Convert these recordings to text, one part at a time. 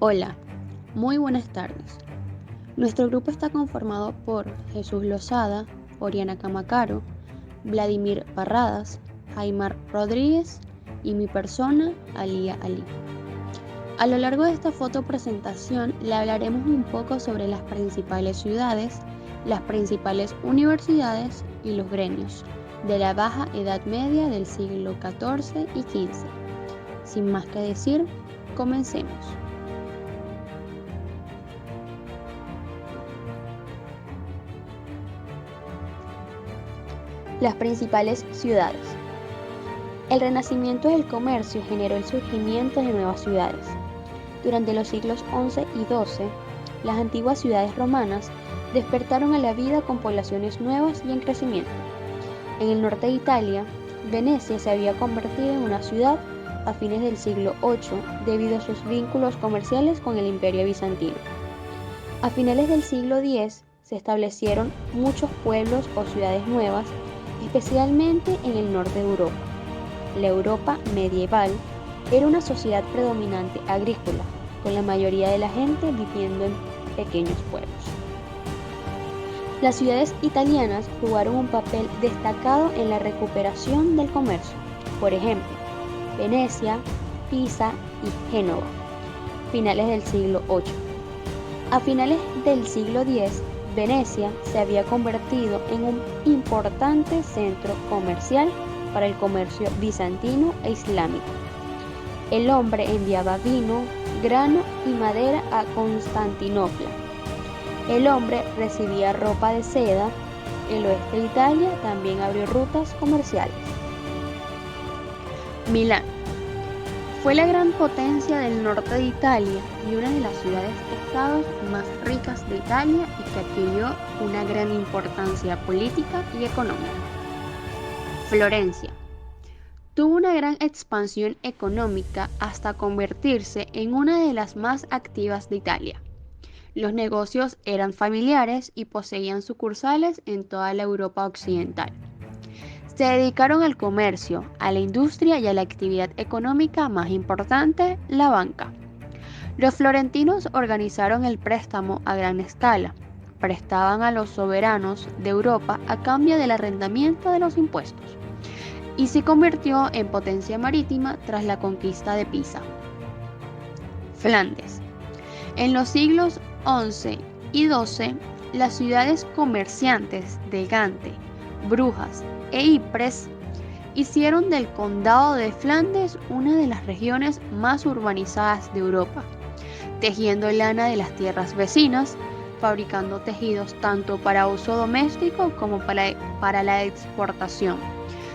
Hola, muy buenas tardes. Nuestro grupo está conformado por Jesús Lozada, Oriana Camacaro, Vladimir Barradas, Aymar Rodríguez y mi persona, Alía Ali. A lo largo de esta fotopresentación le hablaremos un poco sobre las principales ciudades, las principales universidades y los gremios de la Baja Edad Media del siglo XIV y XV. Sin más que decir, comencemos. Las principales ciudades. El renacimiento del comercio generó el surgimiento de nuevas ciudades. Durante los siglos XI y XII, las antiguas ciudades romanas despertaron a la vida con poblaciones nuevas y en crecimiento. En el norte de Italia, Venecia se había convertido en una ciudad a fines del siglo VIII debido a sus vínculos comerciales con el Imperio Bizantino. A finales del siglo X se establecieron muchos pueblos o ciudades nuevas, especialmente en el norte de Europa. La Europa medieval era una sociedad predominante agrícola, con la mayoría de la gente viviendo en pequeños pueblos. Las ciudades italianas jugaron un papel destacado en la recuperación del comercio. Por ejemplo, Venecia, Pisa y Génova, finales del siglo VIII. A finales del siglo X, Venecia se había convertido en un importante centro comercial para el comercio bizantino e islámico. El hombre enviaba vino, grano y madera a Constantinopla. El hombre recibía ropa de seda. El oeste de Italia también abrió rutas comerciales. Milán fue la gran potencia del norte de Italia y una de las ciudades-estados más ricas de Italia y que adquirió una gran importancia política y económica. Florencia tuvo una gran expansión económica hasta convertirse en una de las más activas de Italia. Los negocios eran familiares y poseían sucursales en toda la Europa occidental. Se dedicaron al comercio, a la industria y a la actividad económica más importante, la banca. Los florentinos organizaron el préstamo a gran escala. Prestaban a los soberanos de Europa a cambio del arrendamiento de los impuestos. Y se convirtió en potencia marítima tras la conquista de Pisa. Flandes. En los siglos XI y XII, las ciudades comerciantes de Gante, Brujas e Ypres hicieron del condado de Flandes una de las regiones más urbanizadas de Europa, tejiendo lana de las tierras vecinas, fabricando tejidos tanto para uso doméstico como para la exportación.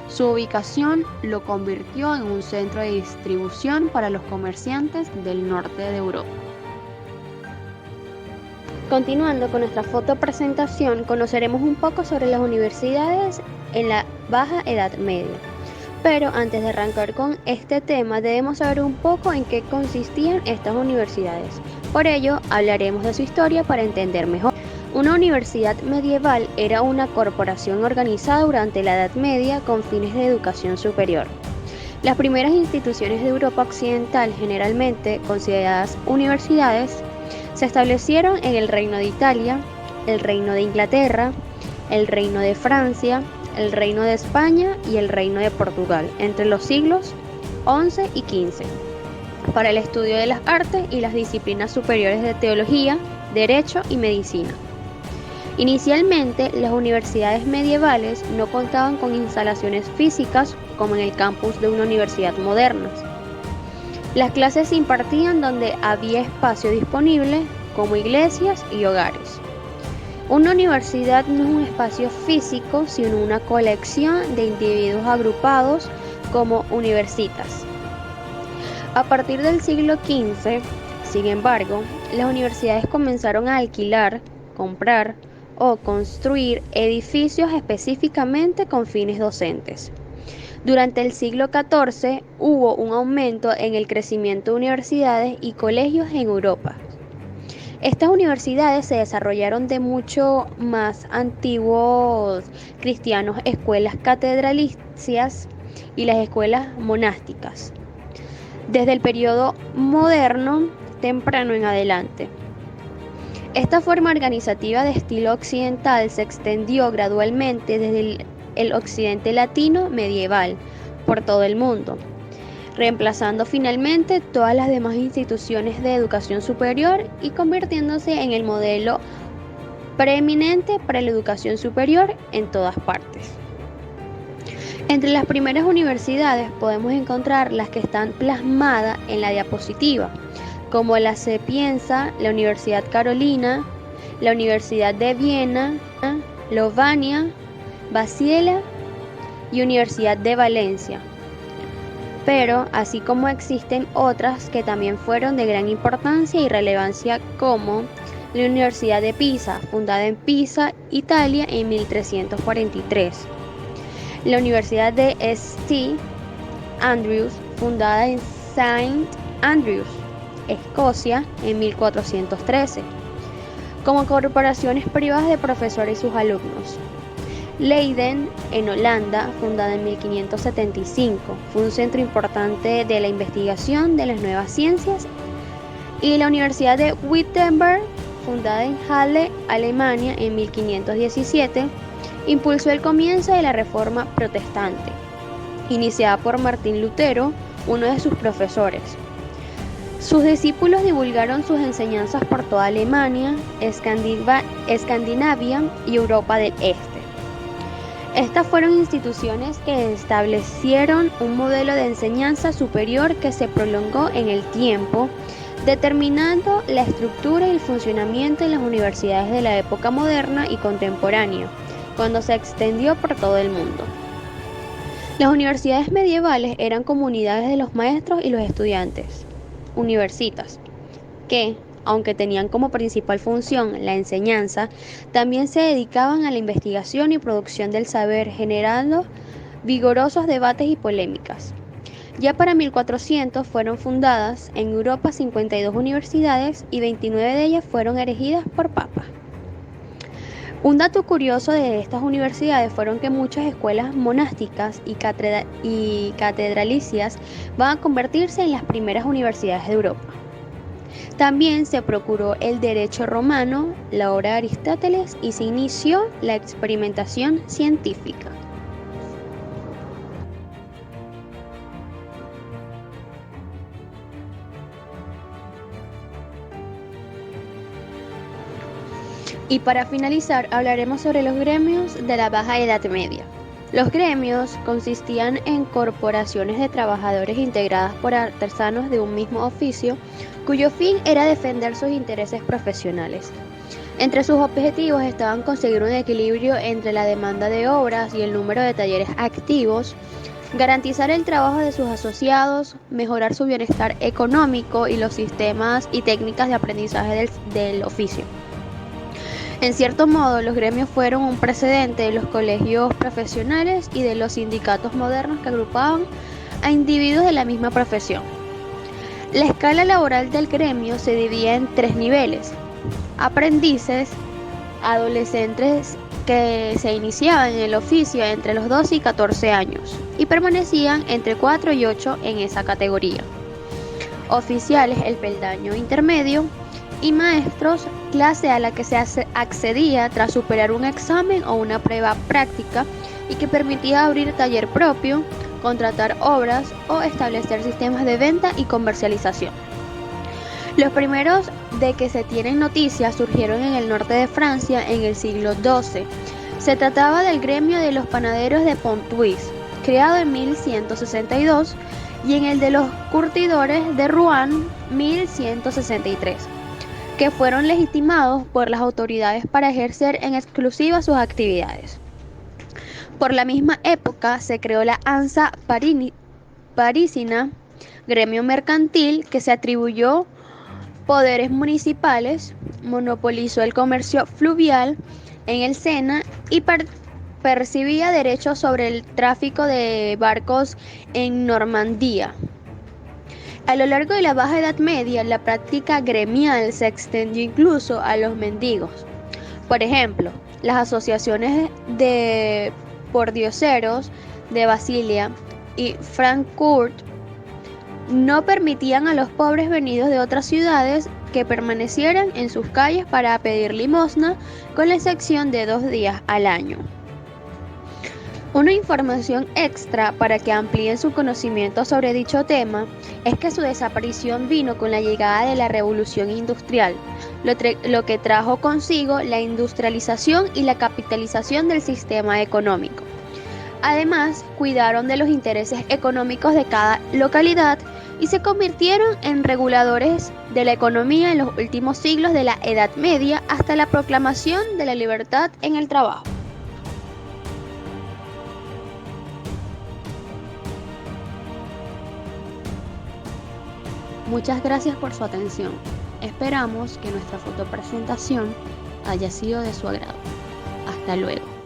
Su ubicación lo convirtió en un centro de distribución para los comerciantes del norte de Europa. Continuando con nuestra fotopresentación, conoceremos un poco sobre las universidades en la Baja Edad Media. Pero antes de arrancar con este tema, debemos saber un poco en qué consistían estas universidades. Por ello, hablaremos de su historia para entender mejor. Una universidad medieval era una corporación organizada durante la Edad Media con fines de educación superior. Las primeras instituciones de Europa Occidental, generalmente consideradas universidades, se establecieron en el Reino de Italia, el Reino de Inglaterra, el Reino de Francia, el Reino de España y el Reino de Portugal, entre los siglos XI y XV, para el estudio de las artes y las disciplinas superiores de teología, derecho y medicina. Inicialmente, las universidades medievales no contaban con instalaciones físicas como en el campus de una universidad moderna. Las clases se impartían donde había espacio disponible, como iglesias y hogares. Una universidad no es un espacio físico, sino una colección de individuos agrupados como universitas. A partir del siglo XV, sin embargo, las universidades comenzaron a alquilar, comprar o construir edificios específicamente con fines docentes. Durante el siglo XIV hubo un aumento en el crecimiento de universidades y colegios en Europa. Estas universidades se desarrollaron de mucho más antiguos cristianos escuelas catedralicias y las escuelas monásticas. desde el periodo moderno temprano en adelante. Esta forma organizativa de estilo occidental se extendió gradualmente desde el occidente latino medieval por todo el mundo, reemplazando finalmente todas las demás instituciones de educación superior y convirtiéndose en el modelo preeminente para la educación superior en todas partes. Entre las primeras universidades podemos encontrar las que están plasmadas en la diapositiva, como la Sapienza, la Universidad Carolina, la Universidad de Viena, Lovania, Basilea y Universidad de Valencia. Pero así como existen otras que también fueron de gran importancia y relevancia, como la Universidad de Pisa, fundada en Pisa, Italia en 1343. La Universidad de St. Andrews, fundada en St. Andrews, Escocia, en 1413, como corporaciones privadas de profesores y sus alumnos. Leiden, en Holanda, fundada en 1575, fue un centro importante de la investigación de las nuevas ciencias. Y la Universidad de Wittenberg, fundada en Halle, Alemania, en 1517, impulsó el comienzo de la Reforma Protestante, iniciada por Martín Lutero, uno de sus profesores. Sus discípulos divulgaron sus enseñanzas por toda Alemania, Escandinavia y Europa del Este. Estas fueron instituciones que establecieron un modelo de enseñanza superior que se prolongó en el tiempo, determinando la estructura y el funcionamiento de las universidades de la época moderna y contemporánea, cuando se extendió por todo el mundo. Las universidades medievales eran comunidades de los maestros y los estudiantes, universitas, que, aunque tenían como principal función la enseñanza, también se dedicaban a la investigación y producción del saber, generando vigorosos debates y polémicas. Ya para 1400 fueron fundadas en Europa 52 universidades y 29 de ellas fueron erigidas por papas. Un dato curioso de estas universidades fueron que muchas escuelas monásticas y catedralicias van a convertirse en las primeras universidades de Europa. También se procuró el derecho romano, la obra de Aristóteles, y se inició la experimentación científica. Y para finalizar, hablaremos sobre los gremios de la Baja Edad Media. Los gremios consistían en corporaciones de trabajadores integradas por artesanos de un mismo oficio, cuyo fin era defender sus intereses profesionales. Entre sus objetivos estaban conseguir un equilibrio entre la demanda de obras y el número de talleres activos, garantizar el trabajo de sus asociados, mejorar su bienestar económico y los sistemas y técnicas de aprendizaje del oficio. En cierto modo, los gremios fueron un precedente de los colegios profesionales y de los sindicatos modernos que agrupaban a individuos de la misma profesión. La escala laboral del gremio se dividía en 3 niveles: aprendices, adolescentes que se iniciaban en el oficio entre los 12 y 14 años y permanecían entre 4 y 8 en esa categoría; oficiales, el peldaño intermedio; y maestros, clase a la que se accedía tras superar un examen o una prueba práctica y que permitía abrir taller propio, contratar obras o establecer sistemas de venta y comercialización. Los primeros de que se tienen noticias surgieron en el norte de Francia en el siglo XII. Se trataba del gremio de los panaderos de Pontoise, creado en 1162, y en el de los curtidores de Rouen, 1163. Que fueron legitimados por las autoridades para ejercer en exclusiva sus actividades. Por la misma época se creó la Hansa Parisina, gremio mercantil que se atribuyó poderes municipales, monopolizó el comercio fluvial en el Sena y percibía derechos sobre el tráfico de barcos en Normandía. A lo largo de la Baja Edad Media, la práctica gremial se extendió incluso a los mendigos. Por ejemplo, las asociaciones de pordioseros de Basilea y Frankfurt No permitían a los pobres venidos de otras ciudades que permanecieran en sus calles para pedir limosna, con la excepción de 2 días al año. Una información extra para que amplíen su conocimiento sobre dicho tema es que su desaparición vino con la llegada de la Revolución Industrial, lo que trajo consigo la industrialización y la capitalización del sistema económico. Además, cuidaron de los intereses económicos de cada localidad y se convirtieron en reguladores de la economía en los últimos siglos de la Edad Media hasta la proclamación de la libertad en el trabajo. Muchas gracias por su atención. Esperamos que nuestra fotopresentación haya sido de su agrado. Hasta luego.